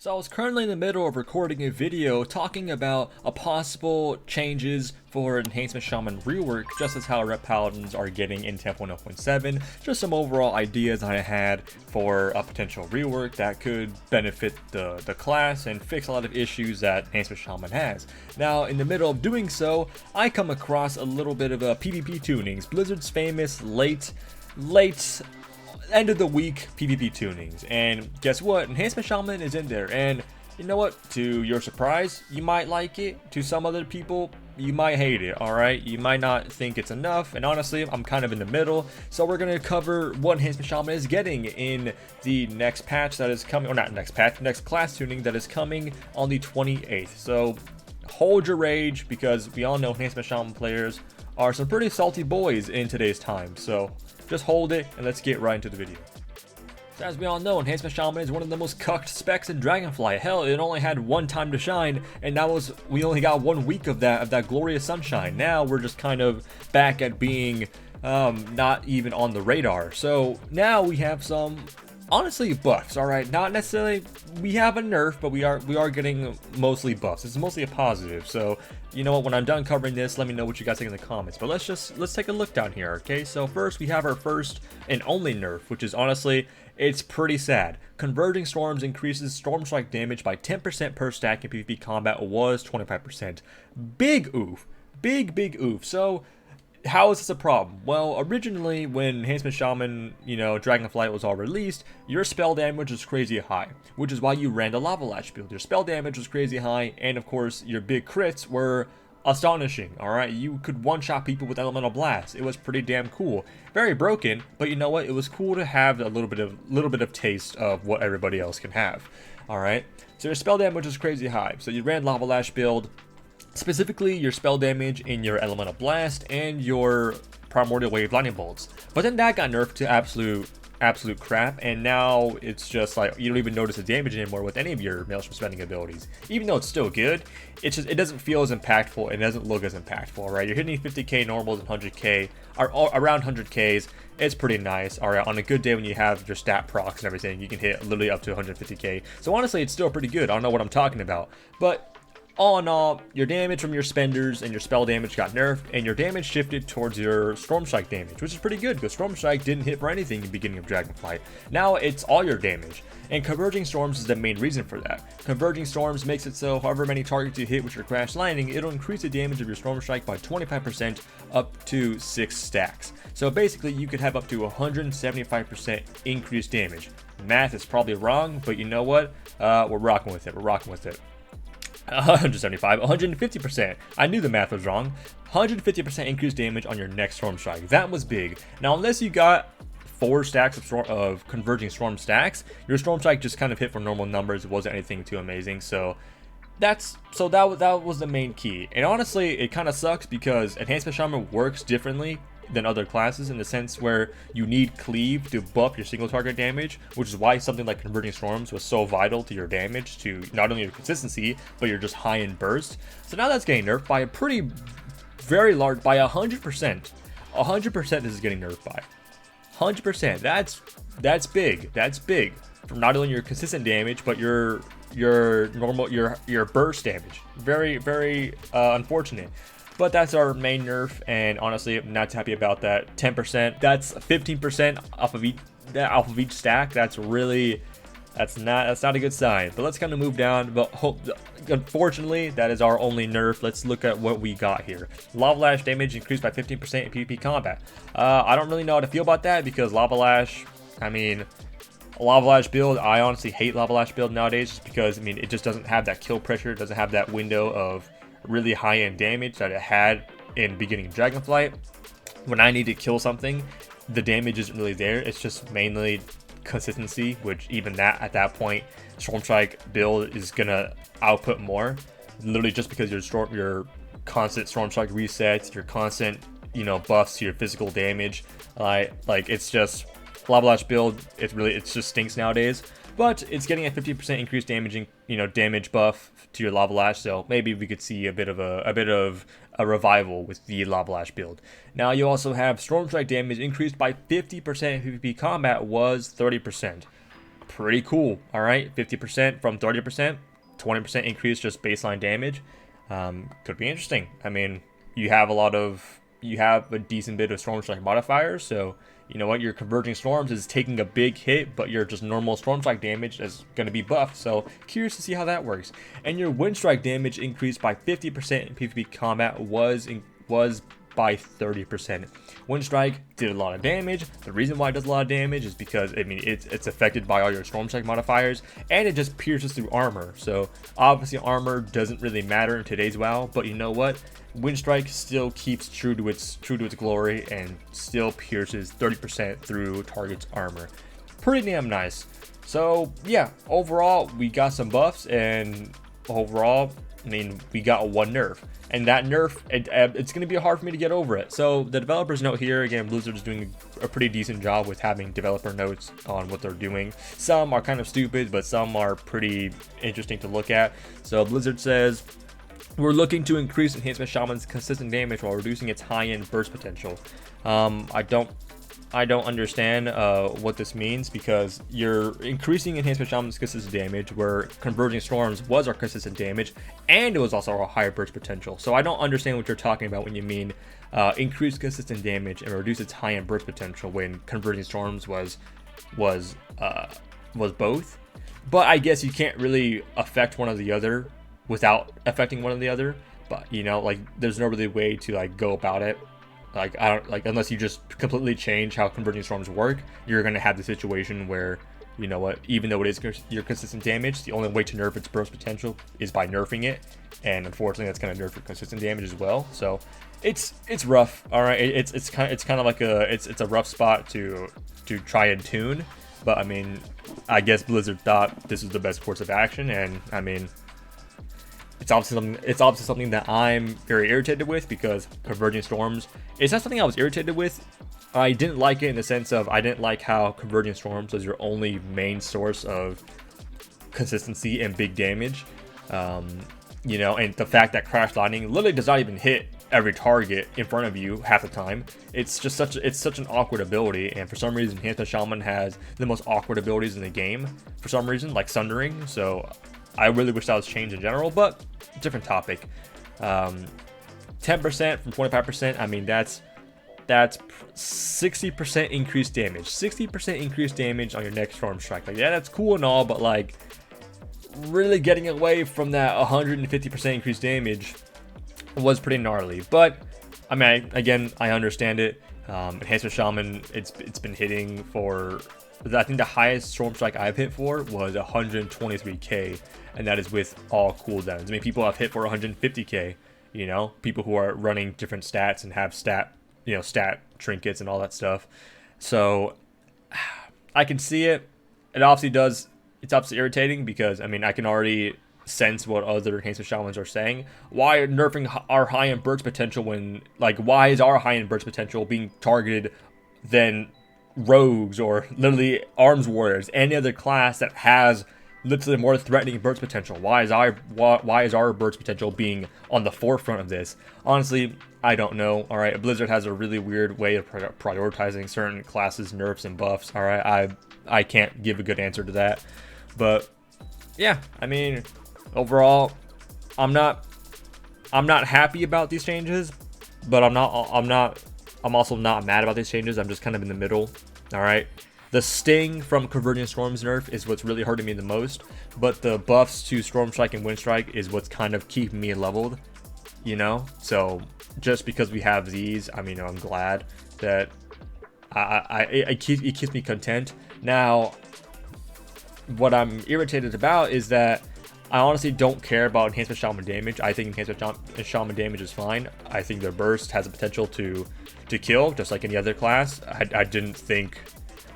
So I was currently in the middle of recording a video talking about a possible changes for Enhancement Shaman rework, just as how Rep Paladins are getting in 10.0.7, just some overall ideas I had for a potential rework that could benefit the class and fix a lot of issues that Enhancement Shaman has. Now, in the middle of doing so, I come across a little bit of a PvP tunings, Blizzard's famous late end of the week PvP tunings, and guess what? Enhancement Shaman is in there, and you know what? To your surprise, you might like it. To some other people, you might hate it, alright? You might not think it's enough, and honestly, I'm kind of in the middle, so we're gonna cover what Enhancement Shaman is getting in the next patch that is coming, or not next patch, next class tuning that is coming on the 28th. So hold your rage, because we all know Enhancement Shaman players are some pretty salty boys in today's time, so just hold it and let's get right into the video. So as we all know, Enhancement Shaman is one of the most cucked specs in Dragonflight. Hell, it only had one time to shine, and we only got 1 week of that glorious sunshine. Now we're just kind of back at being not even on the radar. So now we have some honestly buffs, alright? Not necessarily we have a nerf, but we are getting mostly buffs. It's mostly a positive. So you know what, when I'm done covering this, let me know what you guys think in the comments. But let's take a look down here, okay? So first we have our first and only nerf, which is honestly, it's pretty sad. Converging Storms increases Storm Strike damage by 10% per stack in PvP combat, was 25%. Big oof. Big oof. So how is this a problem? Well, originally when Enhancement Shaman, Dragonflight was all released, your spell damage was crazy high, which is why you ran the Lava Lash build. Your spell damage was crazy high, and of course, your big crits were astonishing, alright? You could one-shot people with Elemental Blast. It was pretty damn cool. Very broken, but you know what? It was cool to have a little bit of taste of what everybody else can have, alright? So your spell damage was crazy high. So you ran Lava Lash build, specifically your spell damage in your Elemental Blast and your Primordial Wave Lightning Bolts. But then that got nerfed to absolute crap, and now it's just like you don't even notice the damage anymore with any of your Maelstrom spending abilities. Even though it's still good, it doesn't feel as impactful, and it doesn't look as impactful, right? You're hitting 50k normals and 100k, or around 100ks. It's pretty nice. Alright, on a good day when you have your stat procs and everything, you can hit literally up to 150k. So honestly, it's still pretty good. I don't know what I'm talking about, but all in all, your damage from your spenders and your spell damage got nerfed, and your damage shifted towards your Storm Strike damage, which is pretty good because Storm Strike didn't hit for anything in the beginning of Dragonflight. Now it's all your damage, and Converging Storms is the main reason for that. Converging Storms makes it so however many targets you hit with your Crash Landing, it'll increase the damage of your Storm Strike by 25% up to 6 stacks. So basically, you could have up to 175% increased damage. Math is probably wrong, but you know what? We're rocking with it. 175, 150%. I knew the math was wrong. 150% increased damage on your next Storm Strike. That was big. Now, unless you got 4 stacks of Converging Storm stacks, your Storm Strike just kind of hit for normal numbers. It wasn't anything too amazing. So that was the main key. And honestly, it kind of sucks because Enhancement Shaman works differently than other classes in the sense where you need cleave to buff your single target damage, which is why something like Converging Storms was so vital to your damage, to not only your consistency, but your just high end burst. So now that's getting nerfed by a very large, by 100%. 100% this is getting nerfed by. 100%. That's big. From not only your consistent damage, but your normal, your burst damage. Very unfortunate. But that's our main nerf, and honestly, I'm not happy about that. 10%, that's 15% off of each stack. That's not a good sign. But let's kind of move down. But unfortunately, that is our only nerf. Let's look at what we got here. Lava Lash damage increased by 15% in PvP combat. I don't really know how to feel about that because Lava Lash, Lava Lash build, I honestly hate Lava Lash build nowadays just because, it just doesn't have that kill pressure. It doesn't have that window of really high-end damage that it had in beginning of Dragonflight. When I need to kill something, the damage isn't really there. It's just mainly consistency, which even that at that point, Storm Strike build is gonna output more. Literally just because your constant Storm Strike resets, your constant buffs to your physical damage. Like it's just Lava Lash build. It just stinks nowadays. But it's getting a 50% increased damage buff to your Lava Lash, so maybe we could see a bit of a revival with the Lava Lash build. Now you also have Storm Strike damage increased by 50% in PvP combat, was 30%. pretty cool. All right, 50% from 30%, 20% increase just baseline damage. Could be interesting. I mean, you have a decent bit of Storm Strike modifiers, so you know what, your Converging Storms is taking a big hit, but your just normal Storm Strike damage is going to be buffed, so curious to see how that works. And your Wind Strike damage increased by 50% in PvP combat was by 30%. Wind Strike did a lot of damage. The reason why it does a lot of damage is because, I mean, it's affected by all your Storm Strike modifiers, and it just pierces through armor. So obviously armor doesn't really matter in today's WoW, but you know what? Wind Strike still keeps true to its glory and still pierces 30% through target's armor. Pretty damn nice. So yeah, overall we got some buffs, and overall, I mean, we got one nerf. And that nerf, it's going to be hard for me to get over it. So the developers note here, again, Blizzard is doing a pretty decent job with having developer notes on what they're doing. Some are kind of stupid, but some are pretty interesting to look at. So Blizzard says, we're looking to increase Enhancement Shaman's consistent damage while reducing its high-end burst potential. I don't understand what this means, because you're increasing Enhancement Shaman's consistent damage where Converging Storms was our consistent damage, and it was also our higher burst potential. So I don't understand what you're talking about when you mean increase consistent damage and reduce its high-end burst potential when Converging Storms was both. But I guess you can't really affect one or the other without affecting one or the other. But you know, like, there's no really way to like go about it. Like, I don't, like, unless you just completely change how Converging Storms work, you're going to have the situation where, you know what, even though it is your consistent damage, the only way to nerf its burst potential is by nerfing it. And unfortunately, that's going to nerf your consistent damage as well. So it's rough. All right. It's kind of like it's a rough spot to try and tune. But I mean, I guess Blizzard thought this was the best course of action. And I mean, it's obviously something that I'm very irritated with, because Converging Storms, it's not something I was irritated with. I didn't like it in the sense of I didn't like how Converging Storms was your only main source of consistency and big damage. You know, and the fact that Crash Lightning literally does not even hit every target in front of you half the time. It's just such an awkward ability, and for some reason Enhancement Shaman has the most awkward abilities in the game for some reason, like Sundering. So I really wish that was changed in general, but different topic. 10% from 25%. I mean, that's 60% increased damage. 60% increased damage on your next Storm Strike. Like, yeah, that's cool and all, but like, really getting away from that 150% increased damage was pretty gnarly. But I mean, again, I understand it. Enhancement Shaman, it's been hitting for, I think the highest Storm Strike I've hit for was 123k, and that is with all cooldowns. I mean, people have hit for 150k, you know, people who are running different stats and have stat trinkets and all that stuff. So I can see it. It's obviously irritating, because I mean, I can already sense what other Enhancement Shamans are saying. Why are nerfing our high-end burst potential when, like, why is our high-end burst potential being targeted than rogues or literally arms warriors, any other class that has literally more threatening burst potential? Why is our burst potential being on the forefront of this? Honestly, I don't know. All right, Blizzard has a really weird way of prioritizing certain classes, nerfs, and buffs. All right, I can't give a good answer to that, but yeah, I mean, overall, I'm not happy about these changes, but I'm also not mad about these changes. I'm just kind of in the middle. All right. The sting from Converging Storms nerf is what's really hurting me the most, but the buffs to Storm Strike and Wind Strike is what's kind of keeping me leveled, you know? So just because we have these, I mean, I'm glad that it keeps me content. Now, what I'm irritated about is that I honestly don't care about Enhancement Shaman damage. I think Enhancement Shaman damage is fine. I think their burst has the potential to kill, just like any other class.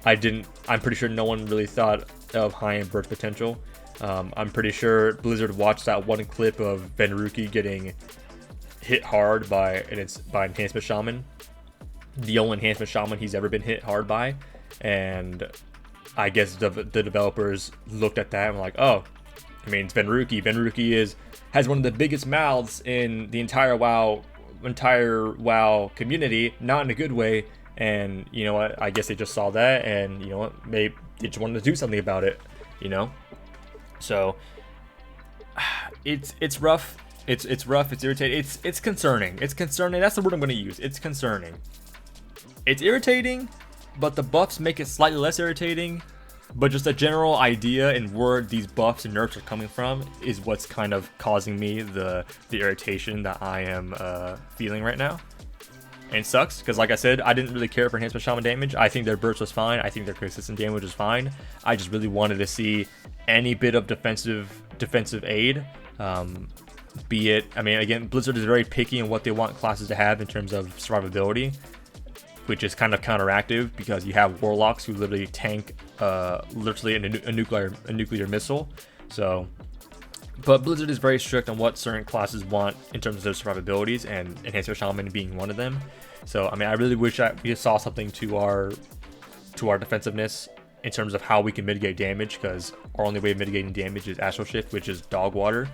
I'm pretty sure no one really thought of high-end burst potential. I'm pretty sure Blizzard watched that one clip of Venruki getting hit hard by Enhancement Shaman. The only Enhancement Shaman he's ever been hit hard by. And I guess the developers looked at that and were like, oh, I mean, it's Venruki. Venruki has one of the biggest mouths in the entire WoW community, not in a good way. And you know what? I guess they just saw that, and you know what? just wanted to do something about it, you know. So it's rough. It's rough. It's irritating. It's concerning. It's concerning. That's the word I'm going to use. It's concerning. It's irritating, but the buffs make it slightly less irritating. But just a general idea and where these buffs and nerfs are coming from is what's kind of causing me the irritation that I am feeling right now. And it sucks, because like I said, I didn't really care for Enhancement Shaman damage. I think their burst was fine. I think their consistent damage was fine. I just really wanted to see any bit of defensive aid. Be it, I mean, again, Blizzard is very picky in what they want classes to have in terms of survivability, which is kind of counteractive because you have warlocks who literally tank literally a nuclear missile. So, but Blizzard is very strict on what certain classes want in terms of their survivabilities, and Enhancement Shaman being one of them. So, I mean, I really wish we saw something to our defensiveness in terms of how we can mitigate damage, because our only way of mitigating damage is Astral Shift, which is dog water.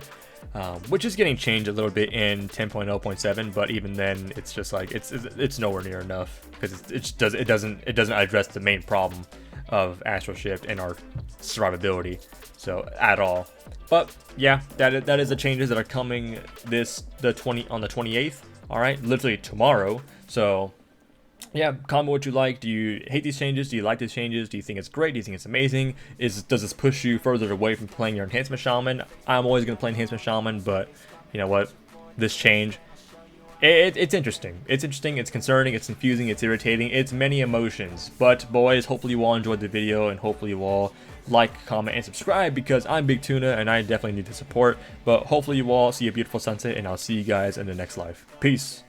Which is getting changed a little bit in 10.0.7, but even then, it's just like it's nowhere near enough, because it doesn't address the main problem of Astral Shift and our survivability, so at all. But yeah, that is the changes that are coming on the 28th. All right, literally tomorrow. So yeah, comment what you like. Do you hate these changes? Do you like these changes? Do you think it's great? Do you think it's amazing? Does this push you further away from playing your Enhancement Shaman? I'm always going to play Enhancement Shaman, but you know what? This change, it's interesting. It's interesting. It's concerning. It's confusing. It's irritating. It's many emotions. But boys, hopefully you all enjoyed the video, and hopefully you all like, comment, and subscribe, because I'm Big Tuna and I definitely need the support. But hopefully you all see a beautiful sunset, and I'll see you guys in the next live. Peace.